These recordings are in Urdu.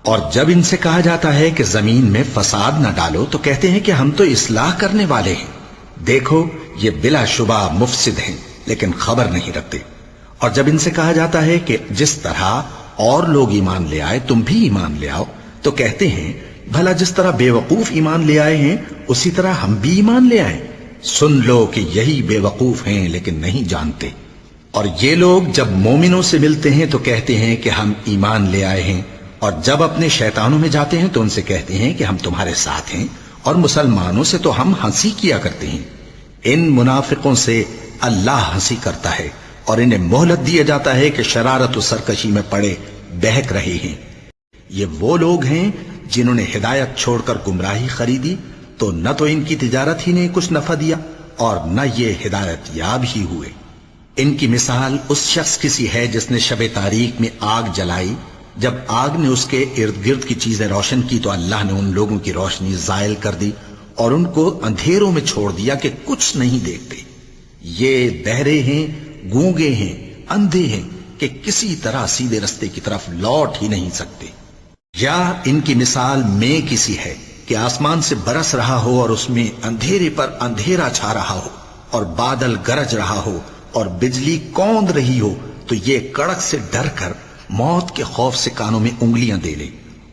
اور جب ان سے کہا جاتا ہے کہ زمین میں فساد نہ ڈالو تو کہتے ہیں کہ ہم تو اصلاح کرنے والے ہیں، دیکھو یہ بلا شبہ مفسد ہیں لیکن خبر نہیں رکھتے۔ اور جب ان سے کہا جاتا ہے کہ جس طرح اور لوگ ایمان لے آئے تم بھی ایمان لے آؤ تو کہتے ہیں بھلا جس طرح بے وقوف ایمان لے آئے ہیں اسی طرح ہم بھی ایمان لے آئیں۔ سن لو کہ یہی بے وقوف ہیں لیکن نہیں جانتے۔ اور یہ لوگ جب مومنوں سے ملتے ہیں تو کہتے ہیں کہ ہم ایمان لے آئے ہیں، اور جب اپنے شیطانوں میں جاتے ہیں تو ان سے کہتے ہیں کہ ہم تمہارے ساتھ ہیں، اور مسلمانوں سے تو ہم ہنسی کیا کرتے ہیں۔ ان منافقوں سے اللہ ہنسی کرتا ہے اور انہیں مہلت دیا جاتا ہے کہ شرارت و سرکشی میں پڑے بہک رہے ہیں۔ یہ وہ لوگ ہیں جنہوں نے ہدایت چھوڑ کر گمراہی خریدی، تو نہ تو ان کی تجارت ہی نے کچھ نفع دیا اور نہ یہ ہدایت یاب ہی ہوئے۔ ان کی مثال اس شخص کی سی ہے جس نے شب تاریک میں آگ جلائی، جب آگ نے اس کے ارد گرد کی چیزیں روشن کی تو اللہ نے ان لوگوں کی روشنی زائل کر دی اور ان کو اندھیروں میں چھوڑ دیا کہ کچھ نہیں دیکھتے۔ یہ بہرے ہیں، گونگے ہیں، اندھے ہیں کہ کسی طرح سیدھے رستے کی طرف لوٹ ہی نہیں سکتے۔ یا ان کی مثال میں کسی ہے کہ آسمان سے برس رہا ہو اور اس میں اندھیرے پر اندھیرا چھا رہا ہو اور بادل گرج رہا ہو اور بجلی کوند رہی ہو تو یہ کڑک سے ڈر کر موت کے خوف سے کانوں میں انگلیاں دے لے۔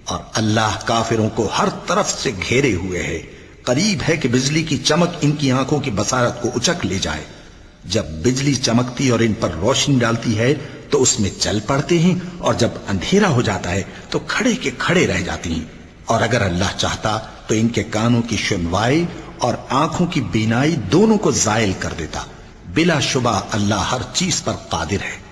اور اللہ کافروں کو ہر طرف سے گھیرے ہوئے ہے، قریب ہے کہ بجلی کی چمک ان کی آنکھوں کی بصارت کو اچک لے جائے۔ جب بجلی چمکتی اور ان پر روشنی ڈالتی ہے تو اس میں چل پڑتے ہیں، اور جب اندھیرا ہو جاتا ہے تو کھڑے کے کھڑے رہ جاتے ہیں۔ اور اگر اللہ چاہتا تو ان کے کانوں کی سنوائی اور آنکھوں کی بینائی دونوں کو زائل کر دیتا۔ بلا شبہ اللہ ہر چیز پر قادر ہے۔